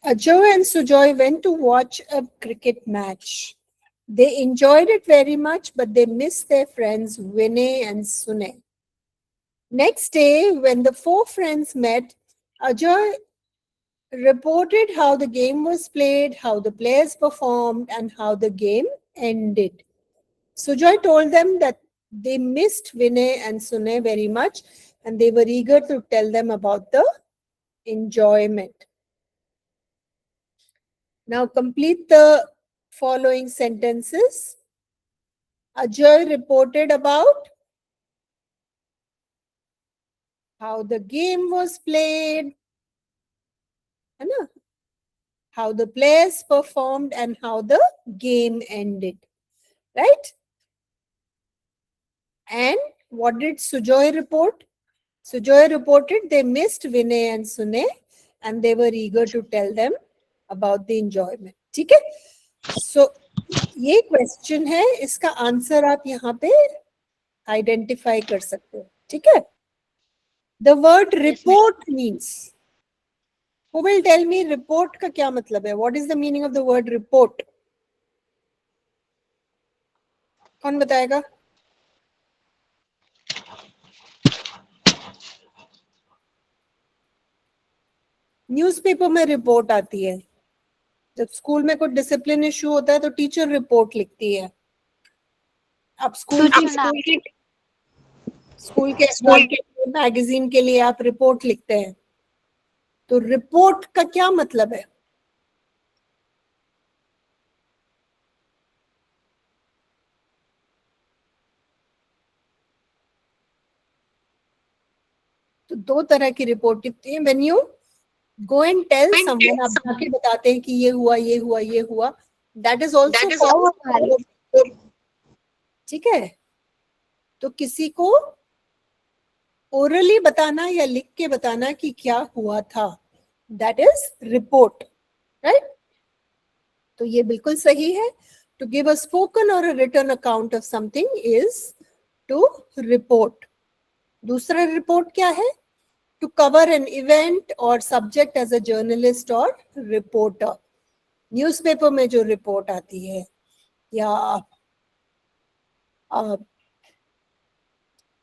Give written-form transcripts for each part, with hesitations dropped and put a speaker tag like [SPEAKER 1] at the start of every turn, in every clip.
[SPEAKER 1] Ajoy and Sujoy went to watch a cricket match. They enjoyed it very much, but they missed their friends Vinay and Sunay. Next day, when the four friends met, Ajoy reported how the game was played, how the players performed, and how the game ended. Sujoy told them that they missed Vinay and Sunay very much, and they were eager to tell them about the enjoyment. Now complete the following sentences. Ajoy reported about how the game was played, how the players performed, and how the game ended. Right? And what did Sujoy report? Sujoy reported they missed Vinay and Sunay and they were eager to tell them about the enjoyment. ठीक है? So ये question है, इसका answer आप यहाँ पे identify कर सकते हो. ठीक है? The word report means. Who will tell me report का क्या मतलब है? What is the meaning of the word report? कौन बताएगा? न्यूज़पेपर में रिपोर्ट आती है. जब स्कूल में कोई डिसिप्लिन इशू होता है तो टीचर रिपोर्ट लिखती है. आप स्कूल के मैगजीन के लिए आप रिपोर्ट लिखते हैं. तो रिपोर्ट का क्या मतलब है? तो दो तरह की रिपोर्ट लिखती है. When you go and tell someone, आप जाके बताते हैं कि ये हुआ ये हुआ ये हुआ, दैट इज ऑल्सो. ठीक है? तो किसी को ओरली बताना या लिख के बताना कि क्या हुआ था, दैट इज रिपोर्ट. राइट? तो ये बिल्कुल सही है. To give a spoken or a written account of something is to report. दूसरा रिपोर्ट क्या है? To cover an event or subject as a journalist or reporter. Newspaper में जो रिपोर्ट आती है या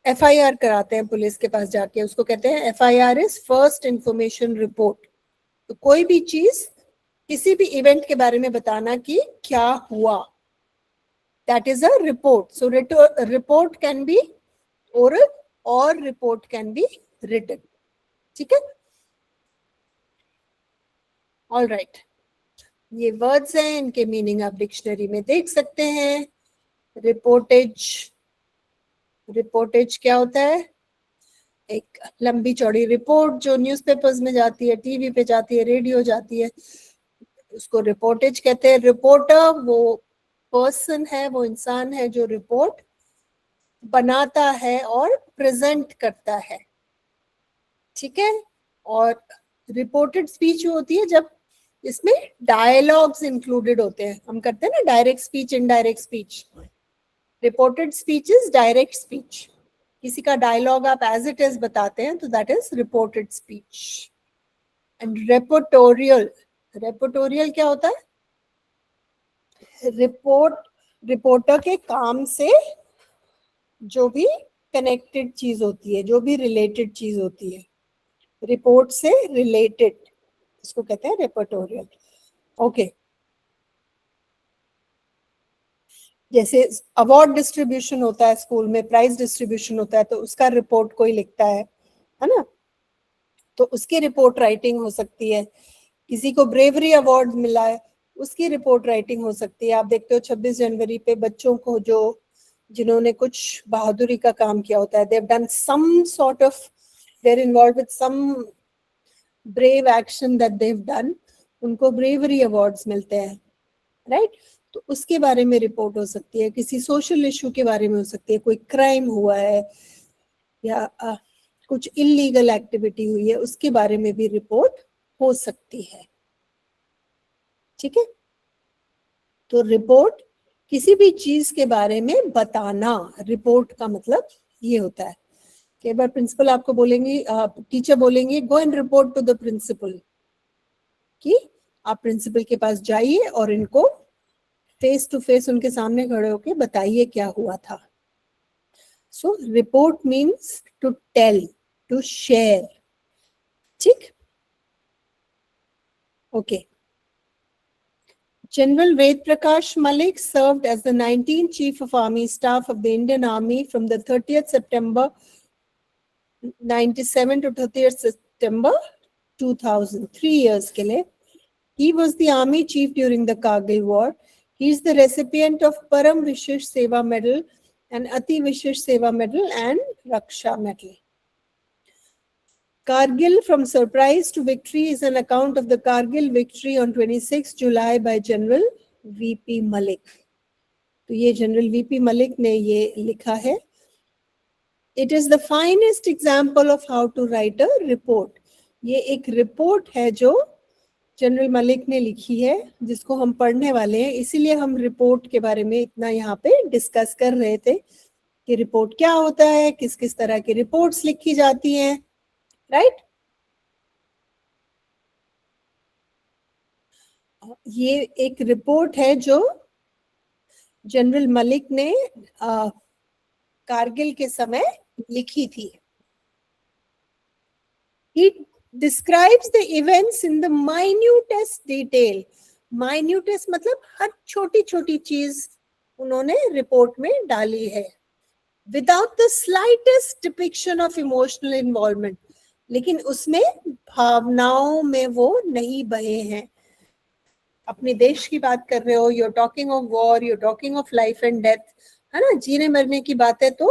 [SPEAKER 1] FIR कराते हैं पुलिस के पास जाके, उसको कहते हैं FIR is first information report. तो कोई भी चीज, किसी भी इवेंट के बारे में बताना कि क्या हुआ, that is a report. So report can be oral और रिपोर्ट कैन बी रिटन. ठीक है? All right. ये वर्ड्स हैं, इनके मीनिंग आप डिक्शनरी में देख सकते हैं. रिपोर्टेज, रिपोर्टेज क्या होता है? एक लंबी चौड़ी रिपोर्ट जो न्यूज़पेपर्स में जाती है, टीवी पे जाती है, रेडियो जाती है, उसको रिपोर्टेज कहते हैं. रिपोर्टर वो पर्सन है, वो इंसान है जो रिपोर्ट बनाता है और प्रेजेंट करता है. ठीक है? और रिपोर्टेड स्पीच होती है जब इसमें डायलॉग्स इंक्लूडेड होते हैं. हम करते हैं ना direct speech, indirect speech. Reported speech is direct speech. किसी का डायलॉग आप एज इट इज बताते हैं तो that is reported speech. And reportorial, reportorial क्या होता है? रिपोर्टर के काम से जो भी कनेक्टेड चीज होती है, जो भी रिलेटेड चीज होती है, रिपोर्ट से रिलेटेड, इसको कहते हैं रेपोटोरियल. ओके. जैसे अवार्ड डिस्ट्रीब्यूशन होता है स्कूल में, प्राइज डिस्ट्रीब्यूशन होता है, तो उसका रिपोर्ट कोई लिखता है ना? तो उसकी रिपोर्ट राइटिंग हो सकती है. किसी को ब्रेवरी अवार्ड मिला है, उसकी रिपोर्ट राइटिंग हो सकती है. आप देखते हो 26 जनवरी पे बच्चों को जो जिन्होंने कुछ बहादुरी का काम किया होता है, they have done some sort of, they are involved with some brave action that they have done, उनको ब्रेवरी अवार्ड्स मिलते हैं. राइट? तो उसके बारे में रिपोर्ट हो सकती है. किसी सोशल इशू के बारे में हो सकती है, कोई क्राइम हुआ है या कुछ इलीगल एक्टिविटी हुई है, उसके बारे में भी रिपोर्ट हो सकती है. ठीक है? तो रिपोर्ट किसी भी चीज के बारे में बताना, रिपोर्ट का मतलब ये होता है. कई बार प्रिंसिपल आपको बोलेंगे, टीचर बोलेंगे go and report to the principal कि आप प्रिंसिपल के पास जाइए और इनको फेस टू फेस उनके सामने खड़े होके बताइए क्या हुआ था. So report means to tell, to share. ठीक, okay. General Ved Prakash Malik served as the 19th Chief of Army Staff of the Indian Army from the 30th September 97 to 30th September 2000, 3 years के लिए. He was the Army Chief during the Kargil War. He is the recipient of Param Vishesh Seva Medal and Ati Vishesh Seva Medal and Raksha Medal. Kargil from surprise to victory is an account of the Kargil victory on 26 July by General V.P. Malik. तो ये general VP Malik ने ये लिखा है. It is the finest example of how to write a report. ये एक report है जो जनरल मलिक ने लिखी है, जिसको हम पढ़ने वाले हैं. इसीलिए हम रिपोर्ट के बारे में इतना यहाँ पे डिस्कस कर रहे थे कि रिपोर्ट क्या होता है, किस किस तरह की रिपोर्ट्स लिखी जाती हैं, राइट. ये एक रिपोर्ट है जो जनरल मलिक ने कारगिल के समय लिखी थी. He describes the events in the minutest detail. Minutest मतलब हर छोटी छोटी चीज उन्होंने रिपोर्ट में डाली है. Without the slightest depiction of emotional involvement. लेकिन उसमें भावनाओं में वो नहीं बहे हैं. अपने देश की बात कर रहे हो, you're talking of war, you're talking of life and death, है ना, जीने मरने की बात है तो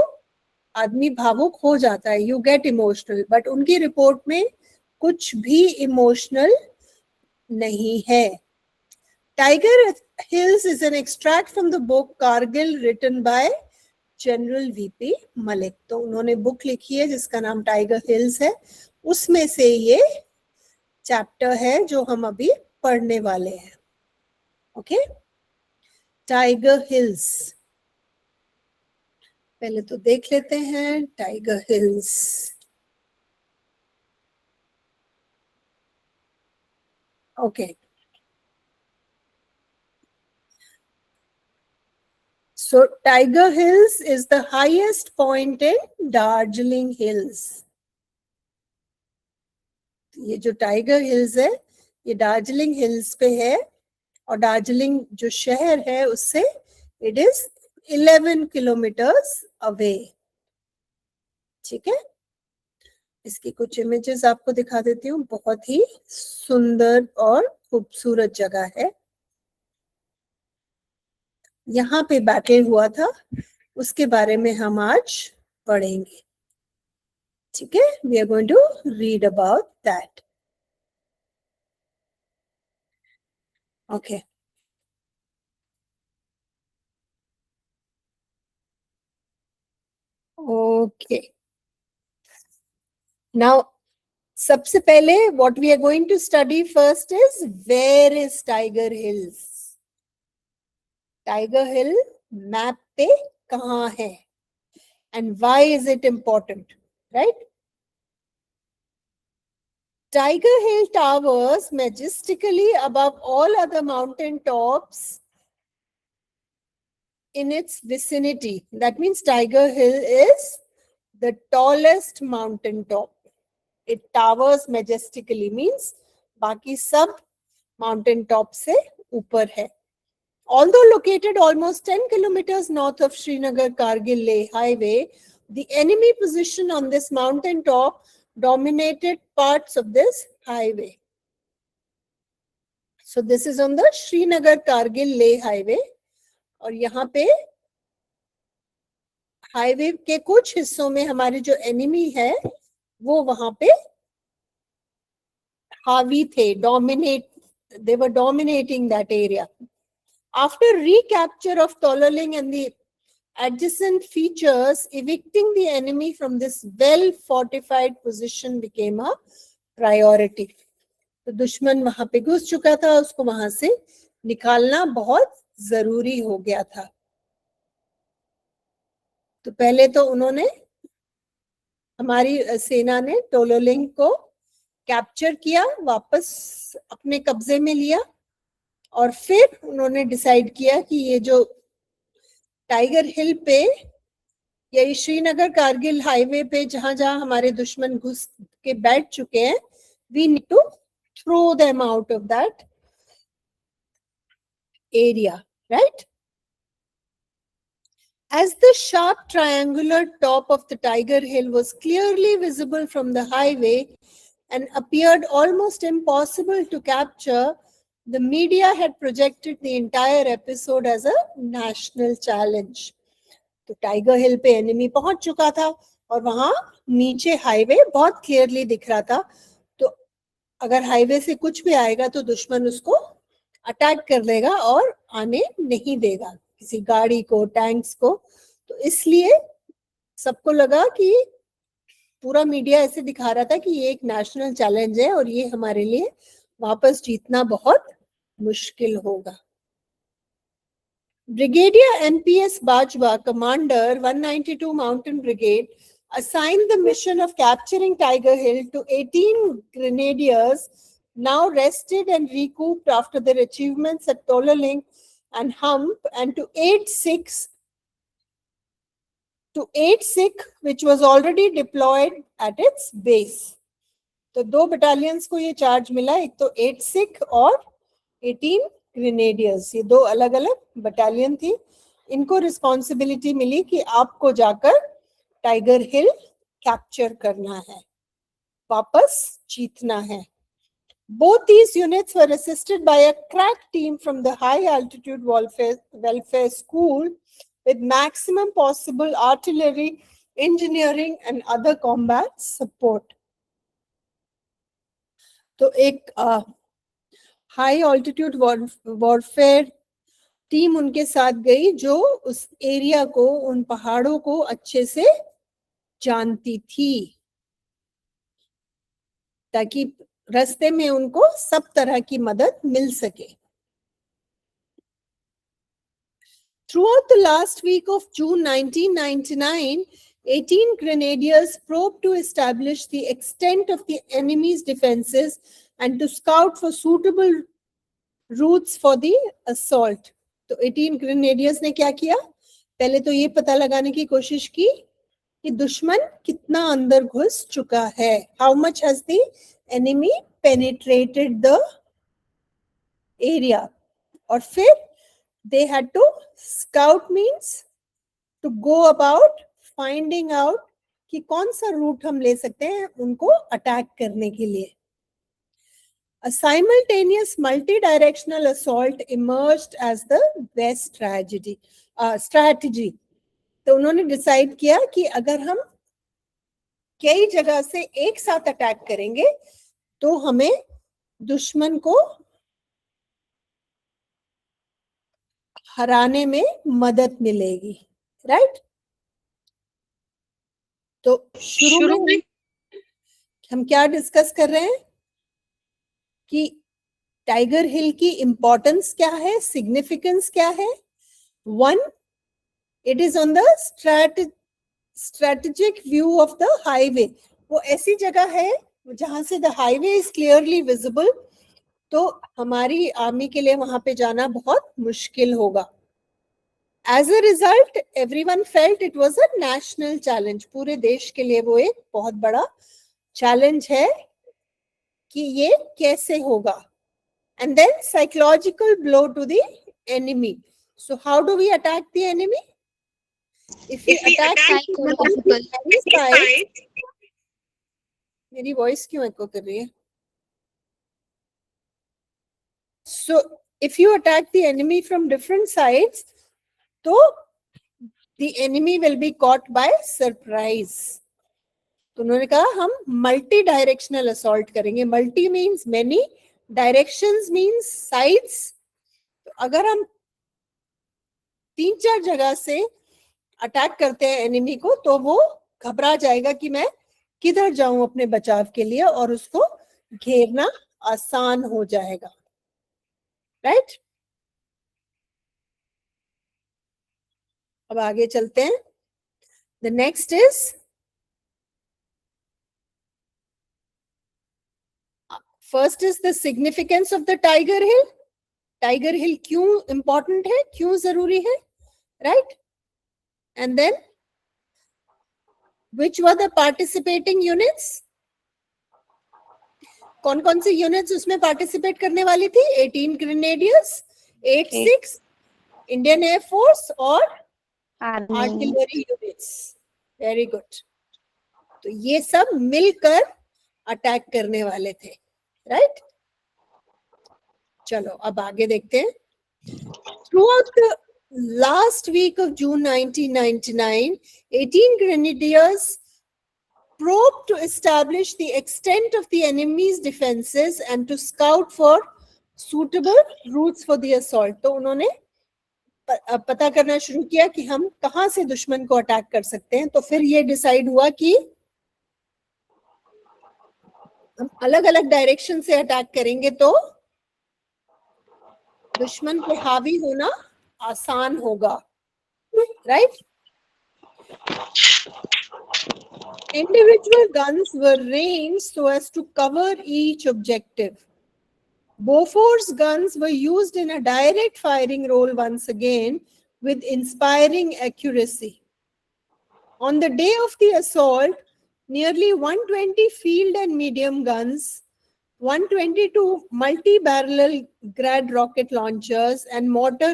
[SPEAKER 1] आदमी भावुक हो जाता है, you get emotional. बट उनकी रिपोर्ट में कुछ भी इमोशनल नहीं है. Tiger Hills is an extract from the book Kargil written by General VP Malik. तो उन्होंने बुक लिखी है जिसका नाम टाइगर हिल्स है. उसमें से ये चैप्टर है जो हम अभी पढ़ने वाले हैं. ओके, टाइगर हिल्स पहले तो देख लेते हैं. Tiger hills, okay. So Tiger Hills is the highest point in Darjeeling Hills. ये जो टाइगर हिल्स है ये दार्जिलिंग हिल्स पे है और दार्जिलिंग जो शहर है उससे इट इज 11 किलोमीटर्स अवे. ठीक है, इसकी कुछ इमेजेस आपको दिखा देती हूँ. बहुत ही सुंदर और खूबसूरत जगह है. यहाँ पे बैटल हुआ था, उसके बारे में हम आज पढ़ेंगे. ठीक है, we are going to read about that. Okay, okay. Now सबसे पहले what we are going to study first is where is Tiger Hills. Tiger Hill map पे कहाँ है and why is it important, right. Tiger Hill towers majestically above all other mountain tops in its vicinity. That means Tiger Hill is the tallest mountain top. It towers majestically means बाकी सब mountain top से ऊपर है. Although located almost 10 kilometers north of Srinagar Kargil Leh highway, the enemy position on this mountain top dominated parts of this highway. So this is on the Srinagar Kargil Leh highway. और यहाँ पे highway के कुछ हिस्सों में हमारे जो enemy है वो वहां पे हावी थे, they were dominating that area. After recapture of Tololing and the adjacent features, evicting the enemy from this well-fortified position became a priority. तो दुश्मन वहां पे घुस चुका था, उसको वहां से निकालना बहुत जरूरी हो गया था. तो पहले तो उन्होंने, हमारी सेना ने टोलोलिंग को कैप्चर किया, वापस अपने कब्जे में लिया. और फिर उन्होंने डिसाइड किया कि ये जो टाइगर हिल पे या श्रीनगर कारगिल हाईवे पे जहां जहां हमारे दुश्मन घुस के बैठ चुके हैं, we need to throw them out of that area, right? As the sharp triangular top of the Tiger Hill was clearly visible from the highway and appeared almost impossible to capture, the media had projected the entire episode as a national challenge. तो tiger हिल पे enemy पहुंच चुका था और वहां नीचे highway बहुत clearly दिख रहा था, तो अगर हाईवे से कुछ भी आएगा तो दुश्मन उसको अटैक कर लेगा और आने नहीं देगा किसी गाड़ी को, टैंक्स को। तो इसलिए सबको लगा कि पूरा मीडिया ऐसे दिखा रहा था कि ये एक नेशनल चैलेंज है और ये हमारे लिए वापस जीतना बहुत मुश्किल होगा। Brigadier NPS Bajwa, commander 192 Mountain Brigade, assigned the mission of capturing Tiger Hill to 18 grenadiers now rested and recouped after their achievements at Tolaling and Hump, and to 8 Sikh, which was already deployed at its base. तो 2 battalions को ये charge मिला, एक तो 8 सिख और 18 grenadiers, ये 2 अलग अलग बटालियन थी। इनको रिस्पॉन्सिबिलिटी मिली कि आपको जाकर टाइगर हिल कैप्चर करना है, वापस जीतना है। Both these units were assisted by a crack team from the high altitude welfare school with maximum possible artillery, engineering and other combat support. तो एक हाई ऑल्टीट्यूड वॉरफेयर टीम उनके साथ गई जो उस एरिया को, उन पहाड़ों को अच्छे से जानती थी, ताकि रास्ते में उनको सब तरह की मदद मिल सके। Throughout the last week of June 1999, 18 grenadiers probed to establish the extent of the enemy's defenses and to scout for suitable routes for the assault. तो 18 ग्रेनेडियर्स ने क्या किया? पहले तो ये पता लगाने की कोशिश की कि दुश्मन कितना अंदर घुस चुका है, how much has the enemy penetrated the area, और फिर they had to scout, means to go about finding out कि कौन सा रूट हम ले सकते हैं उनको अटैक करने के लिए। A simultaneous multi-directional assault emerged as the best strategy. तो उन्होंने डिसाइड किया कि अगर हम कई जगह से एक साथ अटैक करेंगे तो हमें दुश्मन को हराने में मदद मिलेगी, राइट? तो शुरू में हम क्या डिस्कस कर रहे हैं कि टाइगर हिल की इंपॉर्टेंस क्या है, सिग्निफिकेंस क्या है। 1, it is on the strategic view of the highway. वो ऐसी जगह है जहां से the highway is clearly visible, तो हमारी आर्मी के लिए वहां पे जाना बहुत मुश्किल होगा। As a result, everyone felt it was a national challenge. पूरे देश के लिए वो एक बहुत बड़ा चैलेंज है कि ये कैसे होगा। And then psychological blow to the enemy. So how do we attack the enemy? If we attack psychological side, मेरी वॉइस क्यों एको कर रही है? So if you attack the enemy from different sides, तो the enemy will be caught by surprise. तो उन्होंने कहा हम मल्टी डायरेक्शनल असॉल्ट करेंगे। Multi means many, directions means sides. तो अगर हम 3-4 जगह से अटैक करते हैं एनिमी को तो वो घबरा जाएगा कि मैं किधर जाऊं अपने बचाव के लिए, और उसको घेरना आसान हो जाएगा, राइट? अब आगे चलते हैं। The next is first is the significance of the Tiger Hill. Tiger Hill क्यों इंपॉर्टेंट है, क्यों जरूरी है, right? And then which were the participating units? कौन कौन सी यूनिट्स उसमें पार्टिसिपेट करने वाली थी? 18 ग्रेनेडियर्स, 86 इंडियन एयरफोर्स और आर्टिलरी यूनिट्स। Very good. तो ये सब मिलकर अटैक करने वाले थे, राइट? चलो अब आगे देखते हैं। Throughout the last week of June 1999, 18 grenadiers probed to establish the extent of the enemy's defenses and to scout for suitable routes for the assault. तो उन्होंने पता करना शुरू किया कि हम कहां से दुश्मन को अटैक कर सकते हैं। तो फिर ये डिसाइड हुआ कि हम अलग अलग डायरेक्शन से अटैक करेंगे तो दुश्मन पे हावी होना आसान होगा, right? Individual guns were ranged so as to cover each objective. Bofors guns were used in a direct firing role once again with inspiring accuracy. On the day of the assault, nearly 120 field and medium guns, 122 multi-barrel Grad rocket launchers and mortar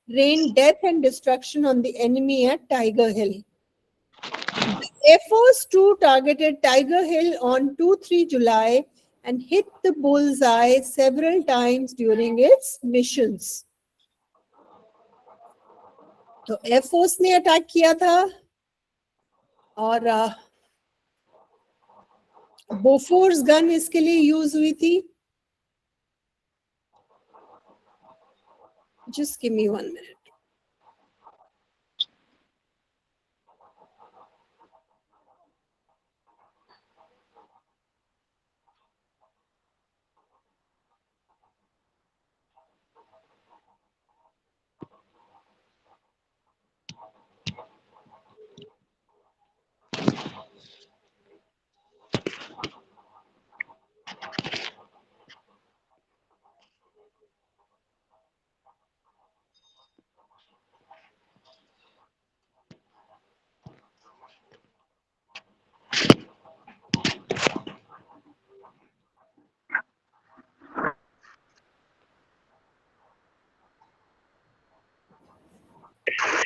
[SPEAKER 1] rained death and destruction on the enemy at Tiger Hill. Air Force 2 targeted Tiger Hill on 2-3 July and hit the bullseye several times during its missions. तो air force ने attack किया था और Bofors gun इसके लिए use हुई थी। Just give me 1 minute.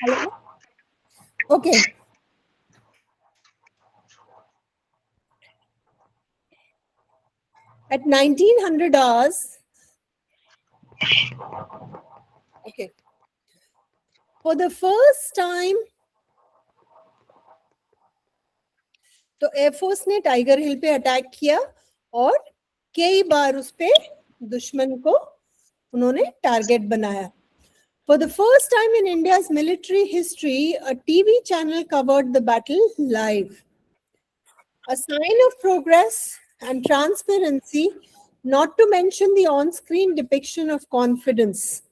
[SPEAKER 1] Hello? Okay. At 1900 hours, okay, for the first time, तो एयरफोर्स ने टाइगर हिल पे अटैक किया और कई बार उस पे दुश्मन को उन्होंने टारगेट बनाया। For the first time in India's military history, a TV channel covered the battle live. A sign of progress and transparency, not to mention the on-screen depiction of confidence.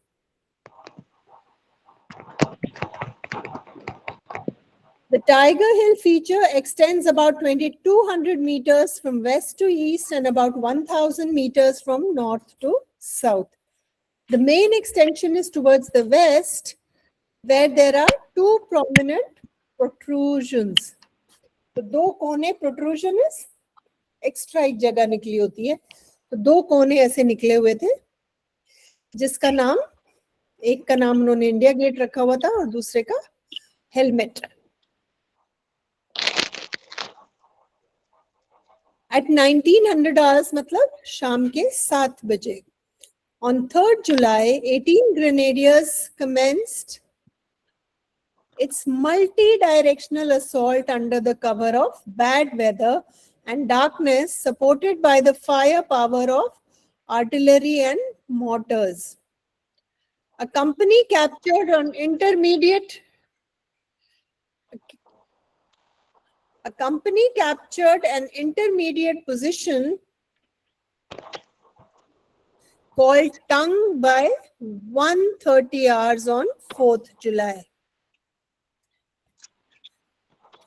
[SPEAKER 1] The Tiger Hill feature extends about 2,200 meters from west to east and about 1,000 meters from north to south. The main extension is towards the west, where there are two prominent protrusions. तो दो कोने, protrusion is extra एक जगह निकली होती है, तो दो कोने ऐसे निकले हुए थे, जिसका नाम, एक का नाम उन्होंने इंडिया गेट रखा हुआ था और दूसरे का हेलमेट। At 1900 hours मतलब शाम के 7 बजे. On 3rd July, 18 grenadiers commenced its multi-directional assault under the cover of bad weather and darkness, supported by the firepower of artillery and mortars. A company captured an intermediate position called Tung by 1:30 hours on 4th July.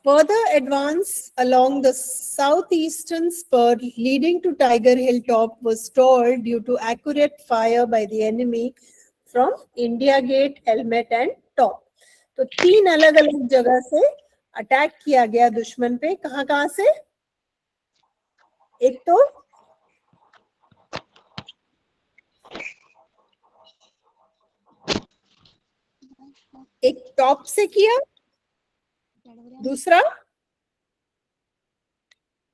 [SPEAKER 1] Further advance along the southeastern spur leading to Tiger Hill top was stalled due to accurate fire by the enemy from India Gate, Helmet and Top. तो 3 अलग अलग जगह से attack किया गया दुश्मन पे. कहां से? एक तो एक टॉप से किया, दूसरा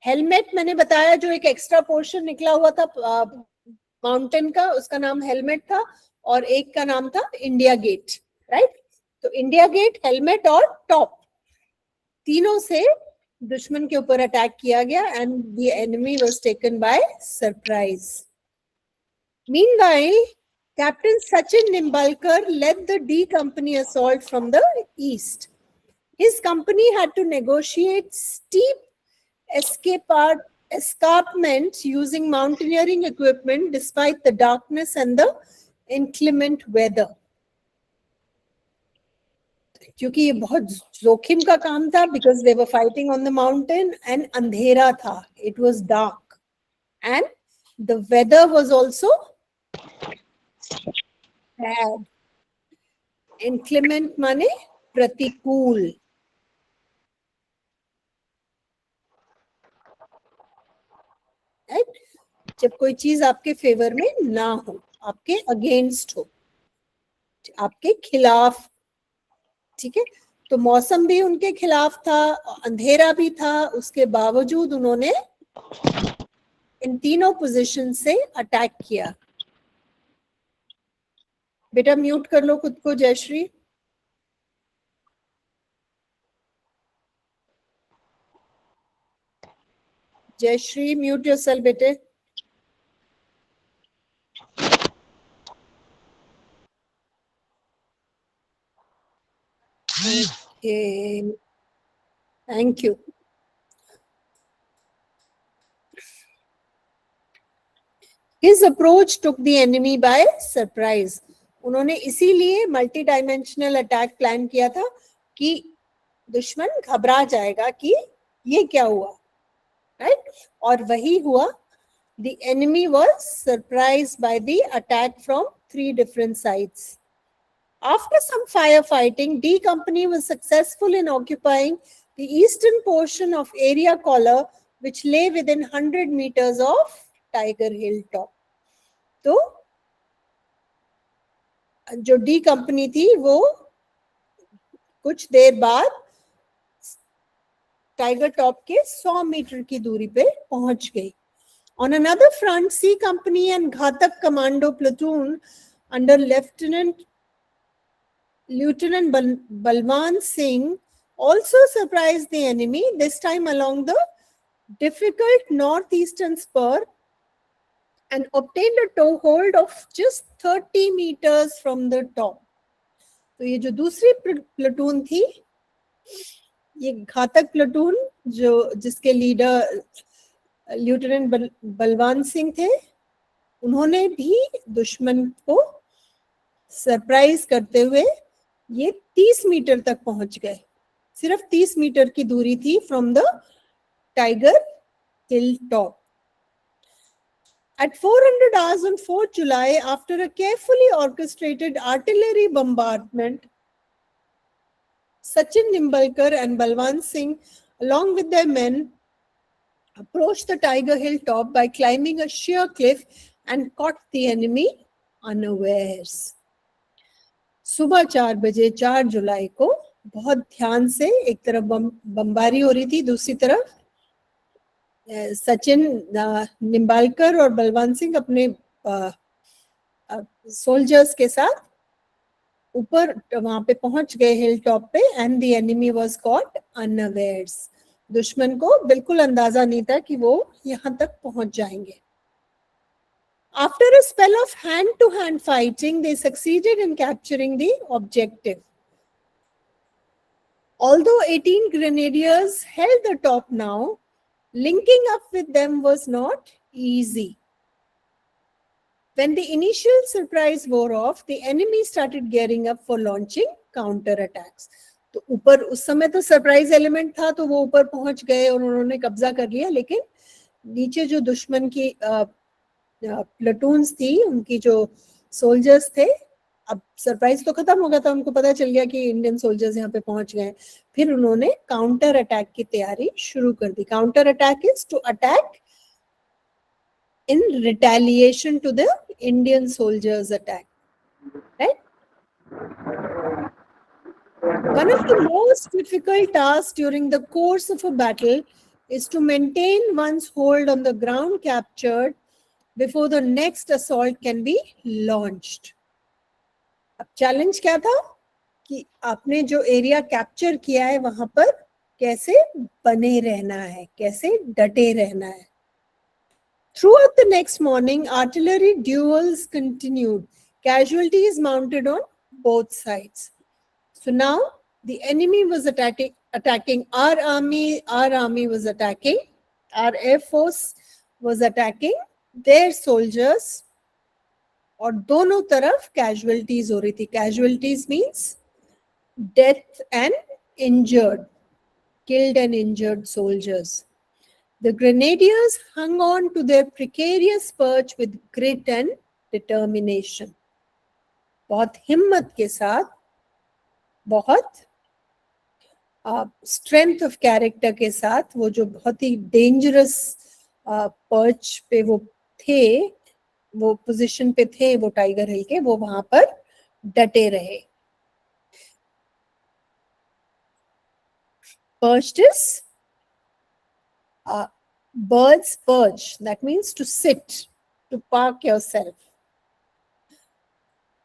[SPEAKER 1] हेलमेट मैंने बताया जो एक एक्स्ट्रा पोर्शन निकला हुआ था माउंटेन का, उसका नाम हेलमेट था, और एक का नाम था इंडिया गेट. राइट. तो इंडिया गेट, हेलमेट और टॉप, तीनों से दुश्मन के ऊपर अटैक किया गया and the enemy was taken by surprise. Meanwhile Captain Sachin Nimbalkar led the D Company assault from the east. His company had to negotiate steep escarpment using mountaineering equipment despite the darkness and the inclement weather. क्योंकि ये बहुत जोखिम का काम था, because they were fighting on the mountain and अंधेरा था, it was dark and the weather was also bad. Inclement माने प्रतिकूल. Right? जब कोई चीज आपके फेवर में ना हो, आपके अगेंस्ट हो, आपके खिलाफ. ठीक है. तो मौसम भी उनके खिलाफ था, अंधेरा भी था, उसके बावजूद उन्होंने इन तीनों पोजीशन से अटैक किया. बेटा म्यूट कर लो खुद को जयश्री. जयश्री म्यूट योरसेल्फ बेटे. Okay. Thank you. His approach took the enemy by surprise. उन्होंने इसीलिए मल्टी डायमेंशनल अटैक प्लान किया था कि दुश्मन घबरा जाएगा कि ये क्या हुआ. राइट. और वही हुआ. The enemy was surprised by the attack from 3 different sides. After some firefighting, D Company was successful in occupying the eastern portion of area collar, which lay within 100 meters of Tiger Hill top. तो जो D company थी वो कुछ देर बाद tiger top के 100 metre की दूरी पे पहुंच गई. On another front, C Company and Ghatak Commando Platoon under Lieutenant Balwan Singh also surprised the enemy, this time along the difficult northeastern spur, and obtained a toehold of just 30 meters from the top. तो ये जो दूसरी platoon थी, ये घातक platoon जिसके leader lieutenant Balwan Singh थे, उन्होंने भी दुश्मन को सरप्राइज करते हुए ये 30 मीटर तक पहुंच गए. सिर्फ 30 मीटर की दूरी थी from the Tiger hill top. At 400 hours on 4th July, after a carefully orchestrated artillery bombardment, Sachin Nimbalkar and Balwan Singh, along with their men, approached the Tiger Hill top by climbing a sheer cliff and caught the enemy unawares. सुबह 4 बजे 4 जुलाई को बहुत ध्यान से एक तरफ बमबारी हो रही थी, दूसरी तरफ सचिन निम्बालकर और बलवान सिंह अपने सोल्जर्स के साथ ऊपर वहां पे पहुंच गए हिल टॉप पे. And the enemy was cot unawares. दुश्मन को बिल्कुल अंदाजा नहीं था कि वो यहां तक पहुंच जाएंगे. After a spell of hand-to-hand fighting, they succeeded in capturing the objective. Although 18 grenadiers held the top now, linking up with them was not easy. When the initial surprise wore off, the enemy started gearing up for launching counterattacks. तो ऊपर उस समय तो surprise element था, तो वो ऊपर पहुंच गए और उन्होंने कब्जा कर लिया, लेकिन नीचे जो दुश्मन की प्लेटून्स थी, उनकी जो सोल्जर्स थे, अब सरप्राइज तो खत्म हो गया था, उनको पता चल गया कि इंडियन सोल्जर्स यहाँ पे पहुंच गए। फिर उन्होंने काउंटर अटैक की तैयारी शुरू कर दी। Counter attack is to attack in retaliation to the Indian soldiers' attack, right? One of the most difficult tasks during the course of a battle is to maintain one's hold on the ground captured before the next assault can be launched. अब challenge क्या था कि आपने जो area capture किया है वहां पर कैसे बने रहना है, कैसे डटे रहना है। Throughout the next morning, artillery duels continued. Casualties mounted on both sides. So now the enemy was attacking our army was attacking, our air force was attacking their soldiers, और दोनों तरफ casualties हो रही थी. Casualties means death and injured, killed and injured soldiers. The grenadiers hung on to their precarious perch with grit and determination. बहुत हिम्मत के साथ, बहुत स्ट्रेंथ ऑफ कैरेक्टर के साथ, वो जो बहुत ही डेंजरस पर्च पे वो थे, वो पोजीशन पे थे वो टाइगर हिल के, वो वहां पर डटे रहे. Perched is bird's perch. That means to sit, to park yourself.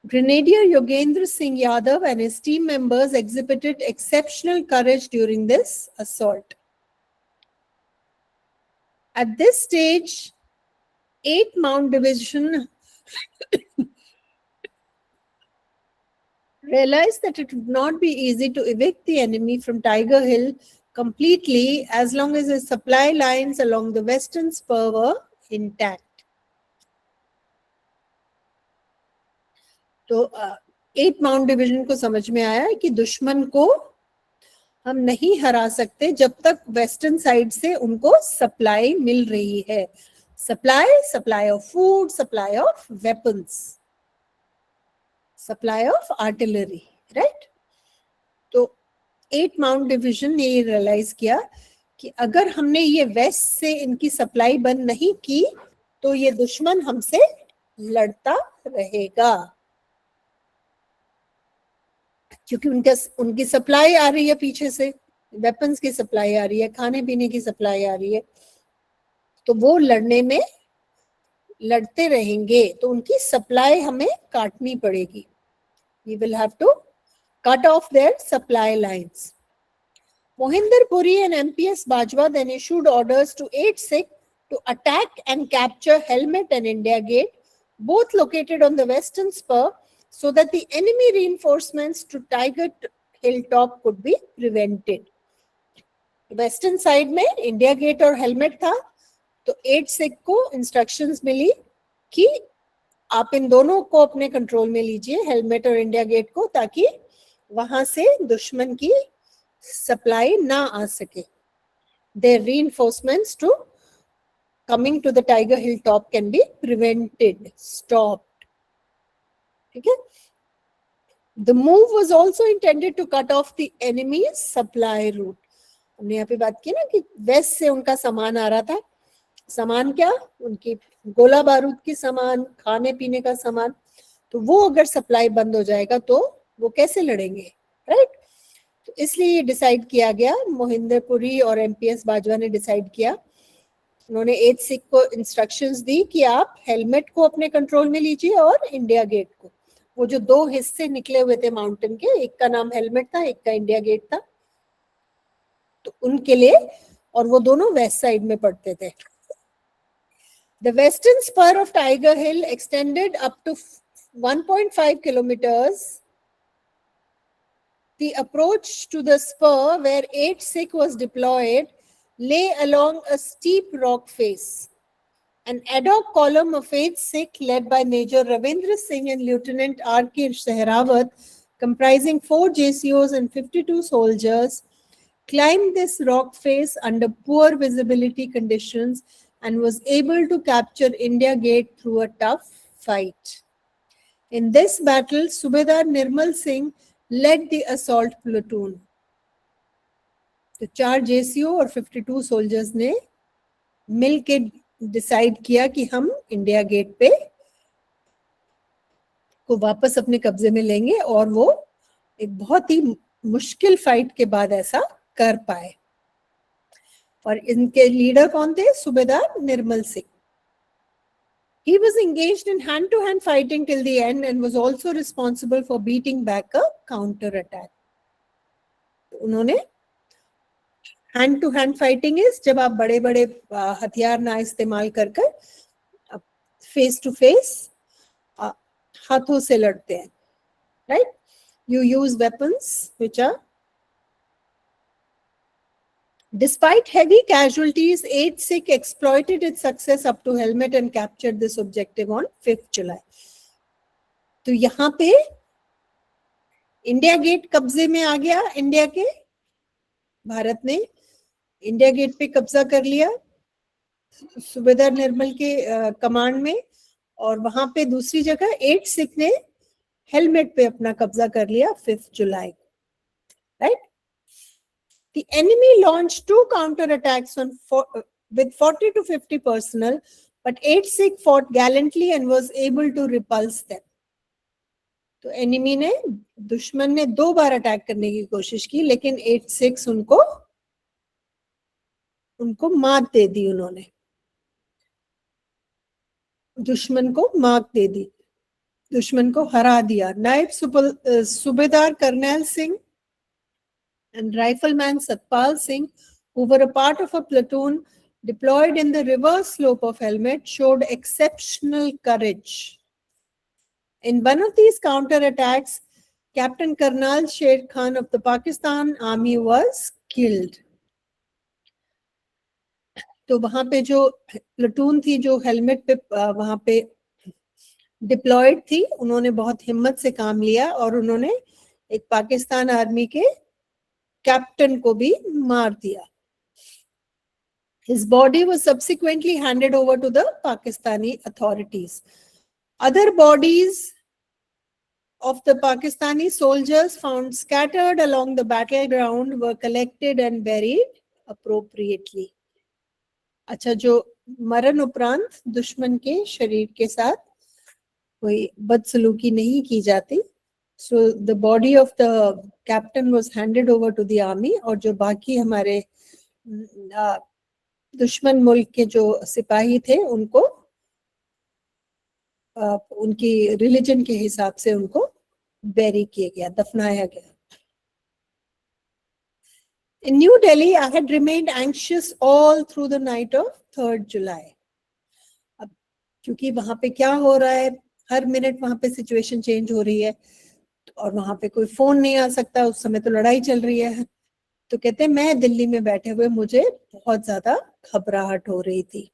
[SPEAKER 1] Grenadier Yogendra Singh Yadav and his team members exhibited exceptional courage during this assault. At this stage, 8th Mount Division realized that it would not be easy to evict the enemy from Tiger Hill completely as long as the supply lines along the western spur were intact. तो 8th mount division को समझ में आया कि दुश्मन को हम नहीं हरा सकते जब तक वेस्टर्न साइड से उनको सप्लाई मिल रही है. Supply of food, supply of weapons, supply of artillery, right. तो 8th माउंट डिवीजन ने ये रियलाइज किया कि अगर हमने ये वेस्ट से इनकी सप्लाई बंद नहीं की तो ये दुश्मन हमसे लड़ता रहेगा, क्योंकि उनकी सप्लाई आ रही है पीछे से, वेपन्स की सप्लाई आ रही है, खाने पीने की सप्लाई आ रही है, तो वो लड़ते रहेंगे, तो उनकी सप्लाई हमें काटनी पड़ेगी. We will have to cut off their supply lines. Mohinder Puri and MPS Bajwa then issued orders to 8th Sikh to attack and capture Helmet and India Gate, both located on the western spur, so that the enemy reinforcements to Tiger Hilltop could be prevented. Western side में India Gate और Helmet था, तो 8th Sikh को instructions मिली कि आप इन दोनों को अपने कंट्रोल में लीजिए, हेलमेट और इंडिया गेट को, ताकि वहां से दुश्मन की सप्लाई ना आ सके. Their reinforcements to coming to the Tiger Hill top can be prevented, stopped. ठीक है. The move was also intended to cut off the enemy's supply route. हमने यहाँ पे बात की ना कि वेस्ट से उनका सामान आ रहा था. सामान क्या? उनकी गोला बारूद की सामान, खाने पीने का सामान. तो वो अगर सप्लाई बंद हो जाएगा तो वो कैसे लड़ेंगे, राइट. तो इसलिए डिसाइड किया गया, मोहिंदर पुरी और एमपीएस बाजवा ने डिसाइड किया, उन्होंने 8th सिख को इंस्ट्रक्शंस दी कि आप हेलमेट को अपने कंट्रोल में लीजिए और इंडिया गेट को. वो जो दो हिस्से निकले हुए थे माउंटेन के, एक का नाम हेलमेट था, एक का इंडिया गेट था, तो उनके लिए, और वो दोनों वेस्ट साइड में पड़ते थे. The western spur of Tiger Hill extended up to 1.5 kilometers. The approach to the spur where 8th Sikh was deployed lay along a steep rock face. An ad hoc column of 8th Sikh led by Major Ravindra Singh and Lieutenant R.K. Sehrawat comprising 4 JCOs and 52 soldiers, climbed this rock face under poor visibility conditions and was able to capture India Gate through a tough fight. In this battle, Subedar Nirmal Singh led the assault platoon. तो 4 JCO और 52 soldiers ने मिल के decide किया कि हम India gate पे को वापस अपने कब्जे में लेंगे, और वो एक बहुत ही मुश्किल फाइट के बाद ऐसा कर पाए. और इनके लीडर कौन थे? सूबेदार Nirmal Singh. He was engaged in hand-to-hand fighting till the end and was also responsible for beating back a counter-attack. उन्होंने hand-to-hand fighting is जब आप बड़े-बड़े हथियार ना इस्तेमाल कर face to face हाथों से लड़ते हैं, right? You use weapons which are. Despite heavy casualties, 8th Sikh exploited its success up to Helmet and captured this objective on 5th July. तो यहाँ पे इंडिया गेट कब्जे में आ गया. इंडिया के भारत ने इंडिया गेट पे कब्जा कर लिया सूबेदार निर्मल के कमांड में, और वहां पे दूसरी जगह 8th सिख ने हेलमेट पे अपना कब्जा कर लिया 5th July. Right. The enemy launched 2 counterattacks with 40 to 50 personnel, but 8th Sikh fought gallantly and was able to repulse them. तो एनिमी ने, दुश्मन ने 2 बार अटैक करने की कोशिश की, लेकिन 8th Sikhs उनको मात दे दी. उन्होंने दुश्मन को मात दे दी, दुश्मन को हरा दिया. नायब सूबेदार Karnail Singh and rifleman Satpal Singh, who were a part of a platoon deployed in the reverse slope of Helmet, showed exceptional courage. In one of these counterattacks, Captain Karnal Sher Khan of the Pakistan Army was killed. तो वहां पे जो platoon थी जो helmet पे वहां पे diploid थी, उन्होंने बहुत हिम्मत से काम लिया और उन्होंने एक पाकिस्तान आर्मी के कैप्टन को भी मार दिया. His body was subsequently handed over to the Pakistani authorities. Other bodies of the Pakistani soldiers found scattered along the battleground were collected and buried appropriately. अच्छा, जो मरण उपरांत दुश्मन के शरीर के साथ कोई बदसलूकी नहीं की जाती. So the body of the captain was handed over to the army, और जो बाकी हमारे दुश्मन मुल्क के जो सिपाही थे उनको उनकी रिलीजन के हिसाब से उनको बेरी किया गया, दफनाया गया. In New Delhi, I had remained anxious all through the night of 3rd July. अब क्योंकि वहां पे क्या हो रहा है, हर मिनट वहां पे सिचुएशन चेंज हो रही है और वहां पे कोई फोन नहीं आ सकता, उस समय तो लड़ाई चल रही है. तो कहते हैं मैं दिल्ली में बैठे हुए मुझे बहुत ज्यादा घबराहट हो रही थी.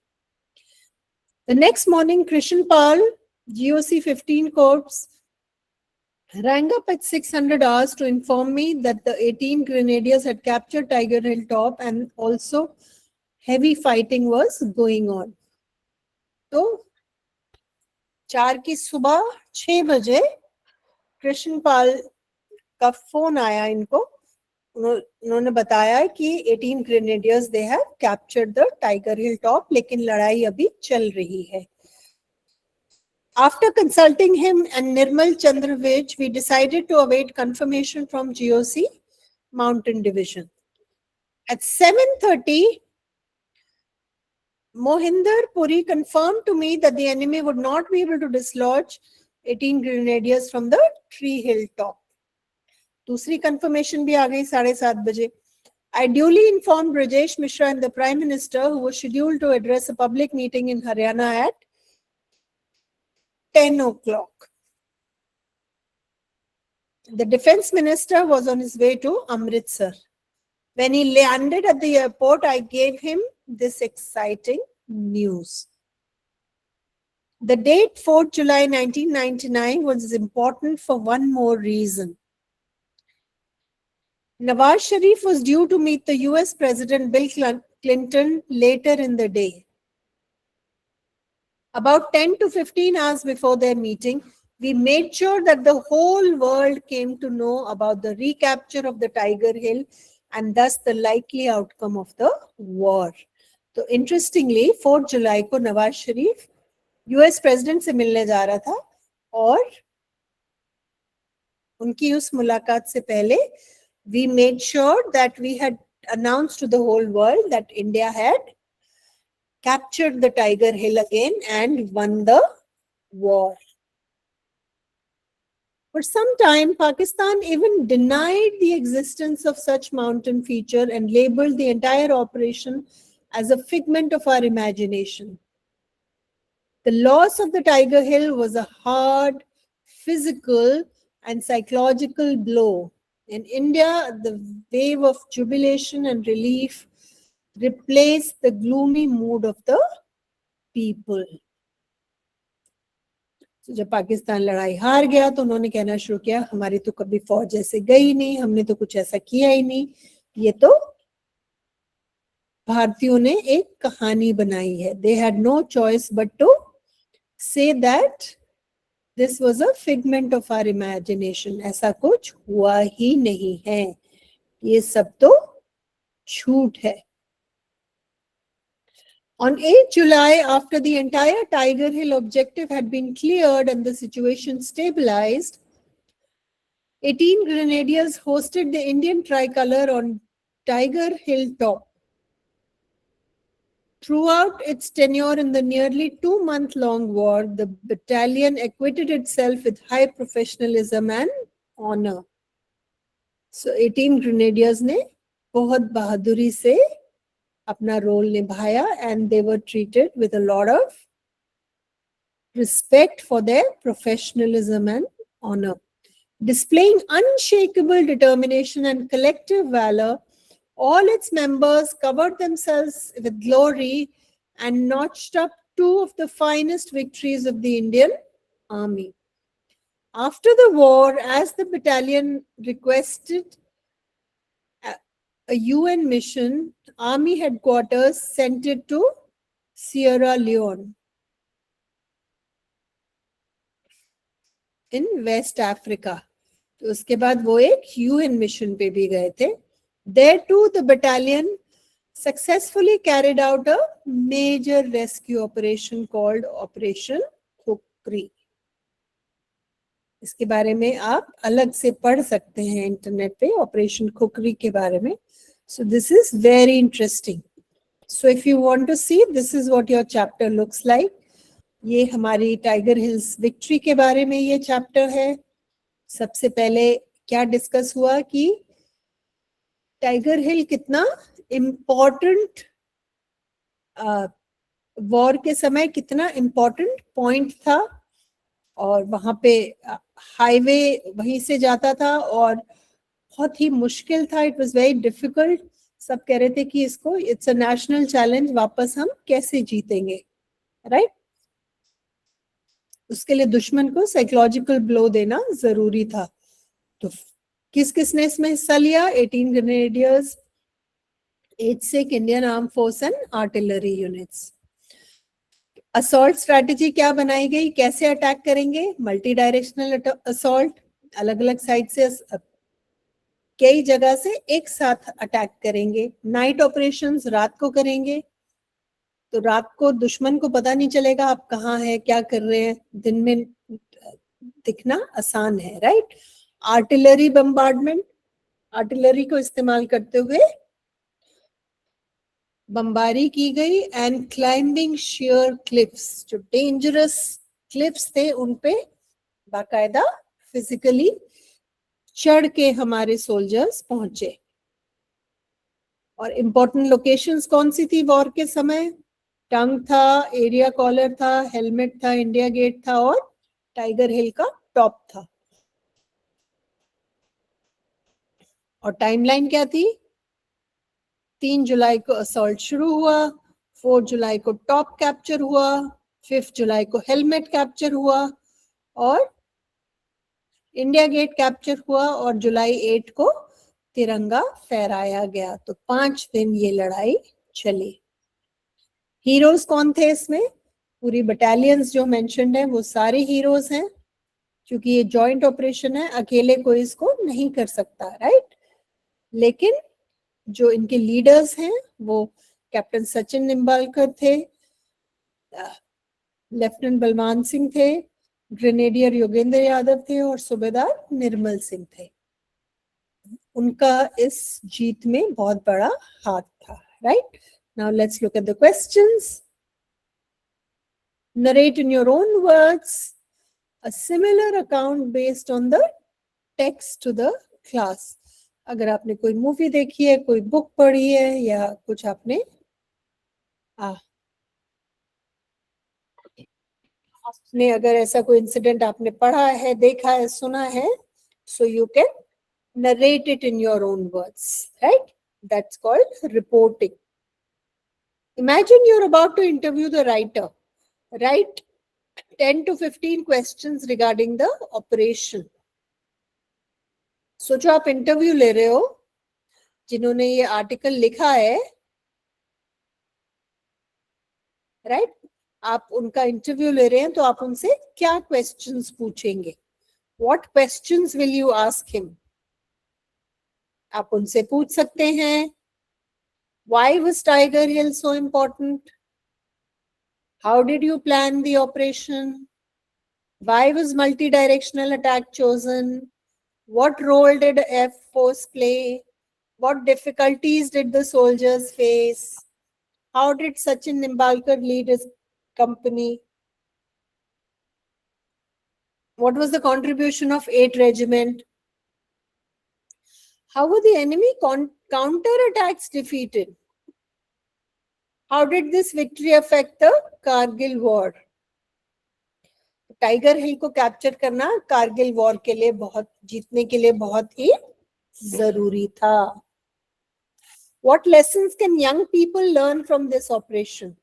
[SPEAKER 1] The next morning, Krishanpal, GOC 15 Corps, rang up at 600 hours to inform me that the 18 Grenadiers had captured Tiger Hill Top and also heavy fighting was going on. तो 4 की सुबह 6 बजे कृष्णपाल का फोन आया इनको. उन्होंने बताया कि 18 grenadiers they have captured the Tiger hill top, लेकिन लड़ाई अभी चल रही है. After consulting him and Nirmal Chandra Vij, we decided to await confirmation from GOC Mountain Division. At 7:30, Mohinder Puri confirmed to me that the enemy would not be able to dislodge 18 grenadiers from the tree hill top. दूसरी confirmation भी आ गई 7:30 बजे. I duly informed Rajesh Mishra and the Prime Minister, who was scheduled to address a public meeting in Haryana at 10 o'clock. The Defence Minister was on his way to Amritsar. When he landed at the airport, I gave him this exciting news. The date 4th July 1999 was important for one more reason. Nawaz Sharif was due to meet the US President Bill Clinton later in the day. About 10 to 15 hours before their meeting, we made sure that the whole world came to know about the recapture of the Tiger Hill and thus the likely outcome of the war. So interestingly, 4 जुलाई को Nawaz Sharif US president से मिलने जा रहा था और उनकी उस मुलाकात से पहले we made sure that we had announced to the whole world that India had captured the Tiger Hill again and won the war. For some time, Pakistan even denied the existence of such mountain feature and labeled the entire operation as a figment of our imagination. The loss of the Tiger Hill was a hard physical and psychological blow. In India, the wave of jubilation and relief replaced the gloomy mood of the people. So, जब पाकिस्तान लड़ाई हार गया तो उन्होंने कहना शुरू किया, हमारी तो कभी फौज ऐसे गई नहीं, हमने तो कुछ ऐसा किया ही नहीं, ये तो भारतीयों ने एक कहानी बनाई है. They had no choice but to say that this was a figment of our imagination. ऐसा कुछ हुआ ही नहीं है, ये सब तो झूठ है. On 8 July, after the entire Tiger Hill objective had been cleared and the situation stabilized, 18 Grenadiers hosted the Indian tricolor on Tiger Hill top. Throughout its tenure in the nearly 2-month-long war, the battalion acquitted itself with high professionalism and honor. So 18 Grenadiers ने बहुत बहादुरी से अपना role निभाया and they were treated with a lot of respect for their professionalism and honor. Displaying unshakable determination and collective valor, all its members covered themselves with glory and notched up 2 of the finest victories of the Indian Army. After the war, as the battalion requested a UN mission, Army headquarters sent it to Sierra Leone in West Africa. तो उसके बाद वो एक UN mission पे भी गए थे. There too, the battalion successfully carried out a major rescue operation called Operation Khukri. इसके बारे में आप अलग से पढ़ सकते हैं इंटरनेट पे ऑपरेशन खुकरी के बारे में. So this is very interesting. So if you want to see, this is what your chapter looks like. ये हमारी टाइगर हिल्स विक्ट्री के बारे में ये चैप्टर है. सबसे पहले क्या डिस्कस हुआ कि टाइगर हिल कितना इम्पोर्टेंट वॉर के समय कितना इम्पोर्टेंट पॉइंट था और वहां पे हाईवे वहीं से जाता था और बहुत ही मुश्किल था. It was very difficult. सब कह रहे थे कि इसको इट्स अ नेशनल चैलेंज, वापस हम कैसे जीतेंगे, राइट? उसके लिए दुश्मन को साइकोलॉजिकल ब्लो देना जरूरी था. तो किस किसने इसमें हिस्सा लिया? 18 grenadiers, 8 Indian arm force and artillery units. Assault strategy क्या बनाई गई, कैसे अटैक करेंगे? मल्टी डायरेक्शनल असॉल्ट, अलग अलग साइड से कई जगह से एक साथ अटैक करेंगे. नाइट ऑपरेशंस रात को करेंगे, तो रात को दुश्मन को पता नहीं चलेगा आप कहाँ हैं, क्या कर रहे हैं. दिन में दिखना आसान है, राइट? आर्टिलरी बम्बार्डमेंट, आर्टिलरी को इस्तेमाल करते हुए बमबारी की गई. एंड क्लाइंबिंग शेयर क्लिफ्स, जो डेंजरस क्लिफ्स थे उन पे बाकायदा फिजिकली चढ़ के हमारे सोल्जर्स पहुंचे. और इम्पोर्टेंट लोकेशंस कौन सी थी वॉर के समय? टंग था, एरिया कॉलर था, हेलमेट था, इंडिया गेट था और टाइगर हिल का टॉप था. और टाइमलाइन क्या थी? 3 जुलाई को असॉल्ट शुरू हुआ, 4 जुलाई को टॉप कैप्चर हुआ, 5 जुलाई को हेलमेट कैप्चर हुआ और इंडिया गेट कैप्चर हुआ और जुलाई 8 को तिरंगा फहराया गया। तो 5 दिन ये लड़ाई चली। हीरोज कौन थे इसमें? पूरी बटालियंस जो मेंशन्ड है वो सारे हीरोज हैं, क्योंकि ये जॉइंट ऑपरेशन है, अकेले कोई इसको नहीं कर सकता, राइट। लेकिन जो इनके लीडर्स हैं वो कैप्टन सचिन निम्बालकर थे, लेफ्टिनेंट बलवान सिंह थे, ग्रेनेडियर योगेंद्र यादव थे और सूबेदार निर्मल सिंह थे। उनका इस जीत में बहुत बड़ा हाथ था, right. Now let's look at the questions. Narrate in your own words a similar account based on the text to the class. अगर आपने कोई मूवी देखी है, कोई बुक पढ़ी है या कुछ आपने आपने अगर ऐसा कोई इंसिडेंट आपने पढ़ा है, देखा है, सुना है, so you can narrate it in your own words, right? That's called reporting. Imagine you're about to interview the writer. Write 10 to 15 questions regarding the operation. सोचो आप इंटरव्यू ले रहे हो, जिन्होंने ये आर्टिकल लिखा है, राइट, आप उनका इंटरव्यू ले रहे हैं, तो आप उनसे क्या क्वेश्चंस पूछेंगे? What questions will you ask him? आप उनसे पूछ सकते हैं, why was Tiger Hill so important? How did you plan the operation? Why was multi directional attack chosen? What role did F force play? What difficulties did the soldiers face? How did Sachin Nimbalkar lead his company? What was the contribution of 8th Regiment? How were the enemy counter-attacks defeated? How did this victory affect the Kargil war? Tiger Hill को capture करना Kargil war के लिए बहुत, जीतने के लिए बहुत ही जरूरी था. What lessons can young people learn from this operation?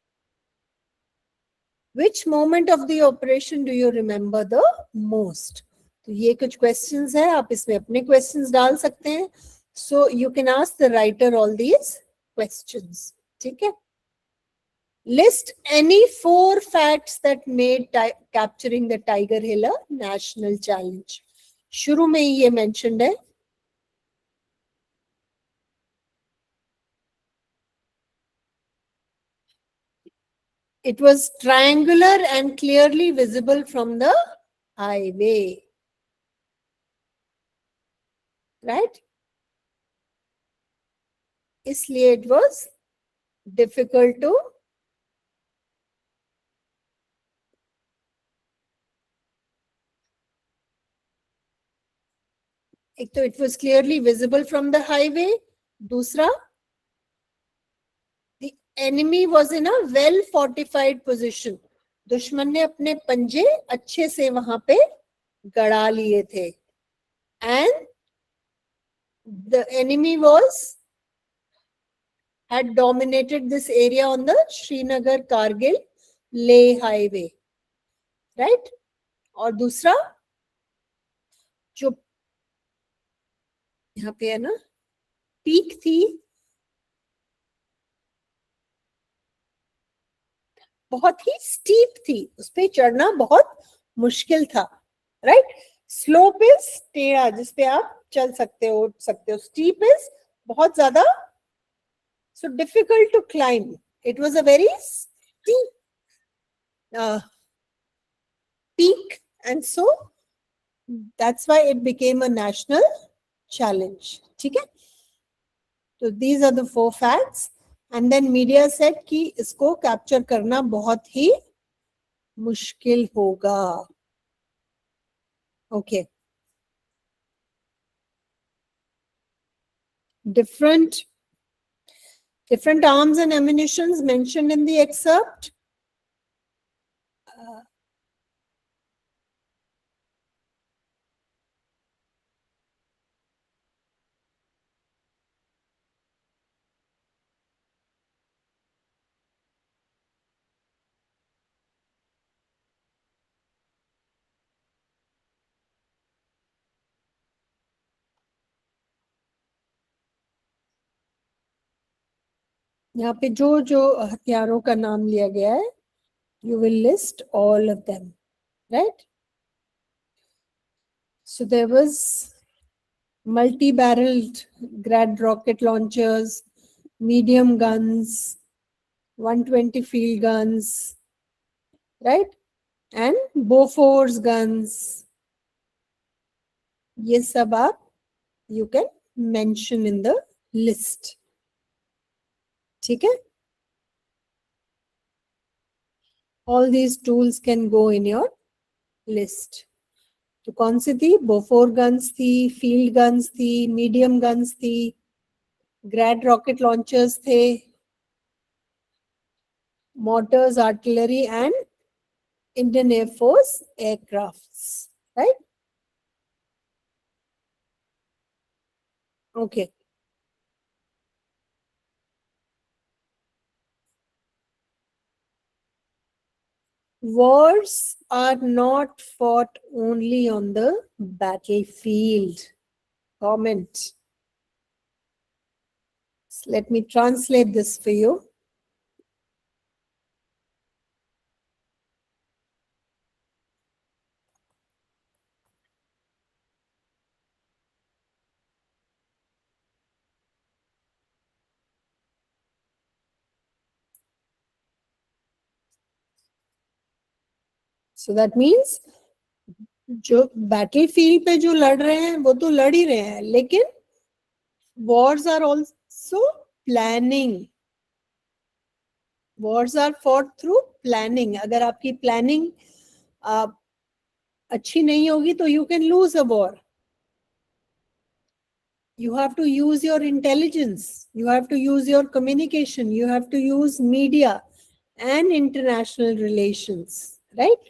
[SPEAKER 1] Which moment of the operation do you remember the most? तो ये कुछ क्वेश्चंस है, आप इसमें अपने क्वेश्चंस डाल सकते हैं. So you can ask the writer all these questions. ठीक है. List any 4 facts that made capturing the Tiger Hill a national challenge. शुरू में ही ये मेंशन्ड है. It was triangular and clearly visible from the highway. Right? इसलिए it was difficult to एक तो it was clearly visible from the highway. दूसरा, the enemy was in a well fortified position. दुश्मन ने अपने पंजे अच्छे से वहां पे गड़ा लिए थे. And the enemy had dominated this area on the Srinagar Kargil Leh highway, right? और दूसरा जो यहाँ पे है ना, पीक थी, बहुत ही स्टीप थी, उस पे चढ़ना बहुत मुश्किल था, राइट. स्लोप इज टेढ़ा, जिसपे आप चल सकते हो, उठ सकते हो. स्टीप इज बहुत ज्यादा, so difficult to climb. It was a very steep peak, and so that's why it became a national challenge. ठीक है. तो these are the 4 facts. And then media said कि इसको कैप्चर करना बहुत ही मुश्किल होगा. Okay. Different arms and ammunitions mentioned in the excerpt. यहाँ पे जो जो हथियारों का नाम लिया गया है, you will list all of them, right? So there was multi-barreled Grad rocket launchers, medium guns, 120 field guns, right? And Bofors guns. ये सब आप you can mention in the list. ठीक है? All these tools can go in your list. तो कौन सी थी? बोफोर guns थी, field guns थी, मीडियम गन्स थी, ग्रैड रॉकेट लॉन्चर्स थे, Motors, artillery and Indian air force aircrafts, right? Okay. Wars are not fought only on the battlefield. Comment. Let me translate this for you. So that means जो battlefield पे जो लड़ रहे हैं वो तो लड़ ही रहे हैं, लेकिन wars are also planning. Wars are fought through planning. अगर आपकी planning अच्छी नहीं होगी तो you can lose a war. You have to use your intelligence, you have to use your communication, you have to use media and international relations, right?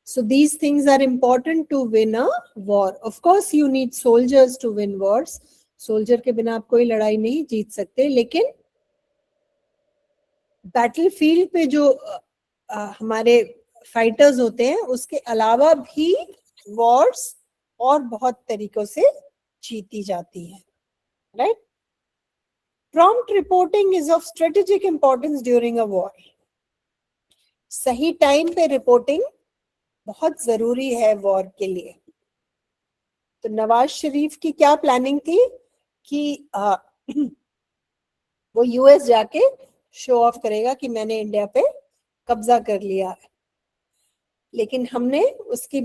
[SPEAKER 1] So these things are important to win a war. Of course you need soldiers to win wars. Soldier के बिना आप कोई लड़ाई नहीं जीत सकते, लेकिन battlefield पे जो हमारे फाइटर्स होते हैं उसके अलावा भी वॉर्स और बहुत तरीकों से जीती जाती हैं, right? Prompt reporting is of strategic importance during a war. सही टाइम पे रिपोर्टिंग बहुत जरूरी है वॉर के लिए. तो नवाज शरीफ की क्या प्लानिंग थी कि वो यूएस जाके शो ऑफ करेगा कि मैंने इंडिया पे कब्जा कर लिया है, लेकिन हमने उसकी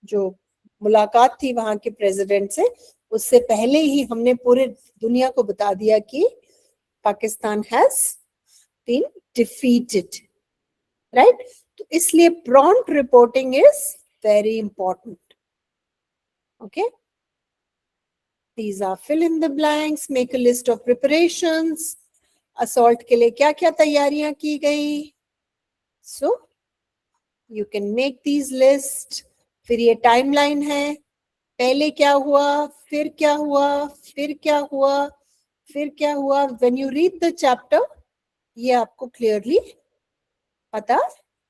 [SPEAKER 1] जो मुलाकात थी वहां के प्रेसिडेंट से, उससे पहले ही हमने पूरे दुनिया को बता दिया कि Pakistan has been defeated, right? तो इसलिए prompt reporting is very important. Okay, these are fill in the blanks, make a list of preparations. Assault के लिए क्या क्या तैयारियां की गई? So you can make these list. फिर ये टाइमलाइन है, पहले क्या हुआ, फिर क्या हुआ, फिर क्या हुआ, फिर क्या हुआ. When you read the chapter ये आपको क्लियरली पता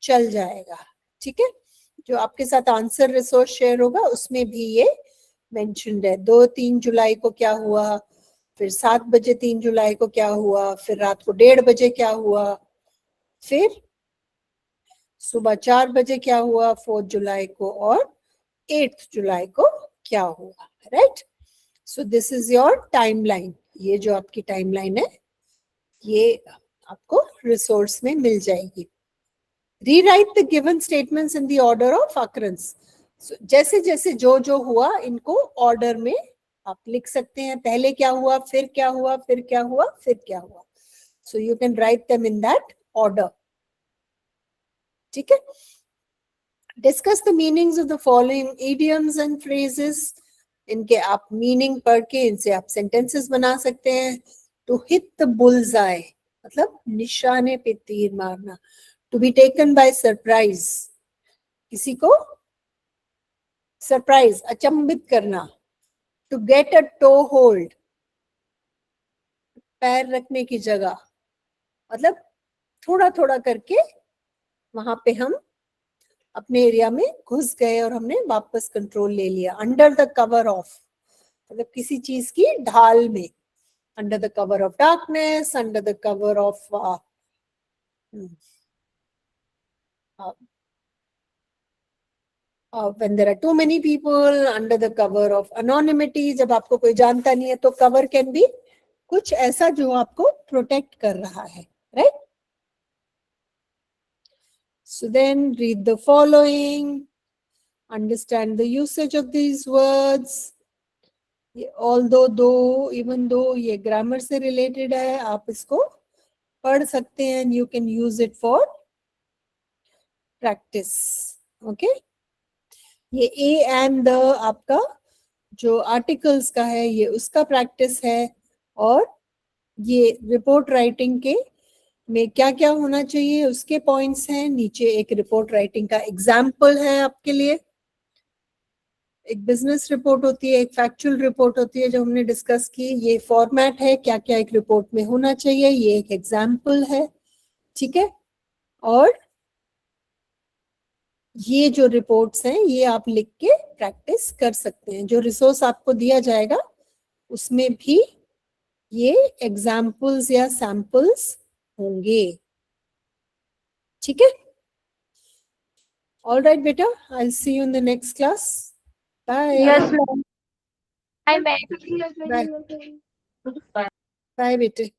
[SPEAKER 1] चल जाएगा. ठीक है, जो आपके साथ आंसर रिसोर्स शेयर होगा उसमें भी ये मेंशन्ड है. 2-3 जुलाई को क्या हुआ, फिर 7 बजे 3 जुलाई को क्या हुआ, फिर रात को 1:30 बजे क्या हुआ, फिर सुबह 4 बजे क्या हुआ 4 जुलाई को, और 8 जुलाई को क्या हुआ, right? So this is your timeline. ये जो आपकी टाइमलाइन है ये आपको रिसोर्स में मिल जाएगी. Rewrite the given statements in the order of occurrence. जैसे जैसे जो जो हुआ इनको ऑर्डर में आप लिख सकते हैं. पहले क्या हुआ, फिर क्या हुआ, फिर क्या हुआ, फिर क्या हुआ. So you can write them in that order. ठीक है. Discuss the meanings of the following idioms and phrases. इनके आप मीनिंग पढ़ के इनसे आप सेंटेंसेस बना सकते हैं. To hit the bull's eye मतलब निशाने पे तीर मारना. To be taken by surprise, किसी को सरप्राइज अचंभित करना. To get a toehold, पैर रखने की जगह, मतलब थोड़ा थोड़ा करके वहां पे हम अपने एरिया में घुस गए और हमने वापस कंट्रोल ले लिया. अंडर द कवर ऑफ मतलब किसी चीज की ढाल में. under the cover of darkness, under the cover of when there are too many people, under the cover of anonymity, जब आपको कोई जानता नहीं है तो cover can be कुछ ऐसा जो आपको protect कर रहा है, right? So then read the following, understand the usage of these words. Even though ये grammar से related है, आप इसको पढ़ सकते हैं and you can use it for practice. Okay? ये a and the आपका जो आर्टिकल्स का है ये उसका प्रैक्टिस है, और ये रिपोर्ट राइटिंग के में क्या क्या होना चाहिए उसके पॉइंट्स हैं. नीचे एक रिपोर्ट राइटिंग का एग्जाम्पल है आपके लिए. एक बिजनेस रिपोर्ट होती है, एक फैक्चुअल रिपोर्ट होती है जो हमने डिस्कस की. ये फॉर्मेट है क्या क्या एक रिपोर्ट में होना चाहिए, ये एक एग्जाम्पल है. ठीक है, और ये जो रिपोर्ट्स हैं ये आप लिख के प्रैक्टिस कर सकते हैं. जो रिसोर्स आपको दिया जाएगा उसमें भी ये एग्जाम्पल्स या सैंपल्स होंगे. ठीक है, ऑल राइट बेटा, I will see you in the next class. Bye.
[SPEAKER 2] Yes, ma'am. Bye, ma'am.
[SPEAKER 1] Bye बेटे.